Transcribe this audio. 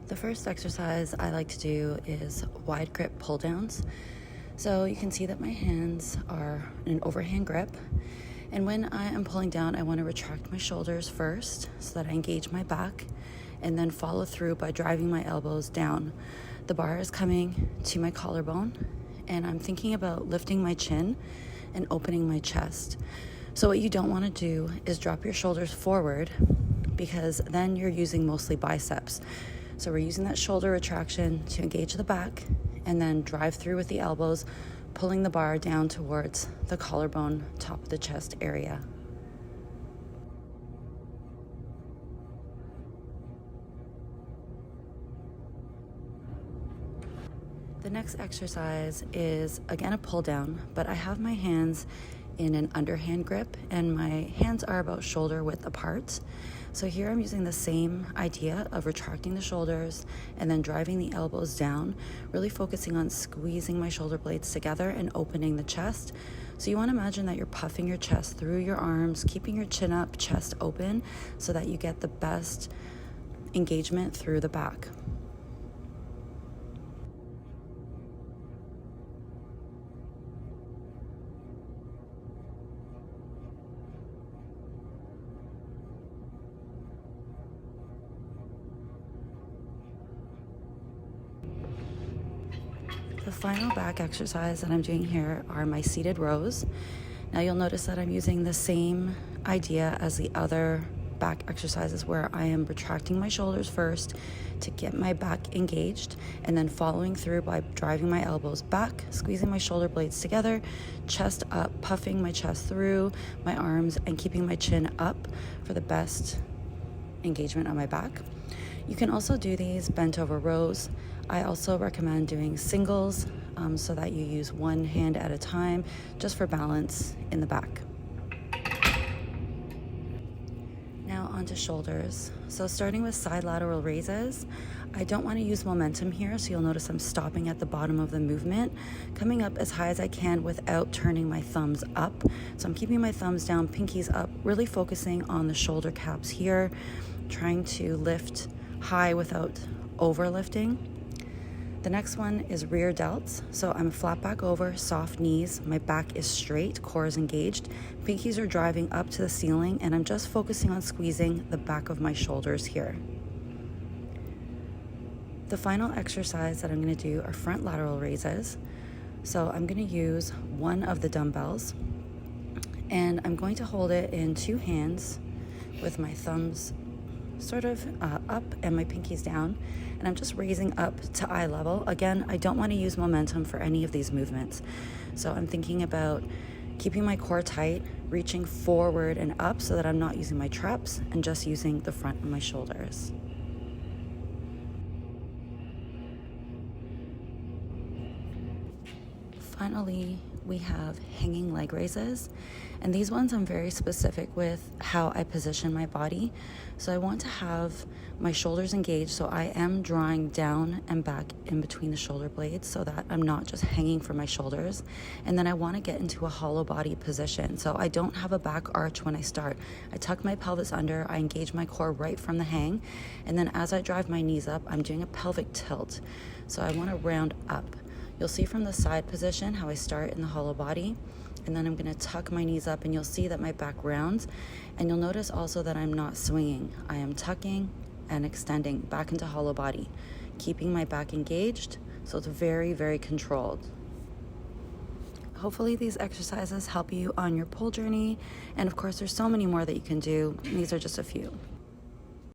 The first exercise I like to do is wide grip pull downs. So you can see that my hands are in an overhand grip. And when I am pulling down, I want to retract my shoulders first so that I engage my back and then follow through by driving my elbows down. The bar is coming to my collarbone and I'm thinking about lifting my chin and opening my chest. So what you don't want to do is drop your shoulders forward because then you're using mostly biceps. So we're using that shoulder retraction to engage the back and then drive through with the elbows, pulling the bar down towards the collarbone, top of the chest area. The next exercise is again a pull down, but I have my hands in an underhand grip and my hands are about shoulder width apart. So here I'm using the same idea of retracting the shoulders and then driving the elbows down, really focusing on squeezing my shoulder blades together and opening the chest. So you want to imagine that you're puffing your chest through your arms, keeping your chin up, chest open, so that you get the best engagement through the back. The final back exercise that I'm doing here are my seated rows. Now you'll notice that I'm using the same idea as the other back exercises where I am retracting my shoulders first to get my back engaged and then following through by driving my elbows back, squeezing my shoulder blades together, chest up, puffing my chest through my arms and keeping my chin up for the best engagement on my back. You can also do these bent over rows. I also recommend doing singles so that you use one hand at a time just for balance in the back. Now onto shoulders. So starting with side lateral raises, I don't want to use momentum here, so you'll notice I'm stopping at the bottom of the movement, coming up as high as I can without turning my thumbs up. So I'm keeping my thumbs down, pinkies up, really focusing on the shoulder caps here, trying to lift high without overlifting. The next one is rear delts. So I'm flat back over, soft knees, my back is straight, core is engaged, pinkies are driving up to the ceiling, and I'm just focusing on squeezing the back of my shoulders here. The final exercise that I'm going to do are front lateral raises. So I'm going to use one of the dumbbells and I'm going to hold it in two hands with my thumbs sort of up and my pinkies down, and I'm just raising up to eye level. Again, I don't want to use momentum for any of these movements, so I'm thinking about keeping my core tight, reaching forward and up so that I'm not using my traps and just using the front of my shoulders. Finally, we have hanging leg raises, and these ones I'm very specific with how I position my body. So I want to have my shoulders engaged, so I am drawing down and back in between the shoulder blades so that I'm not just hanging from my shoulders. And then I want to get into a hollow body position, so I don't have a back arch when I start. I tuck my pelvis under, I engage my core right from the hang, and then as I drive my knees up, I'm doing a pelvic tilt. So I want to round up. You'll see from the side position how I start in the hollow body, and then I'm going to tuck my knees up and you'll see that my back rounds, and you'll notice also that I'm not swinging. I am tucking and extending back into hollow body, keeping my back engaged, so it's very, very controlled. Hopefully these exercises help you on your pole journey, and of course there's so many more that you can do. These are just a few.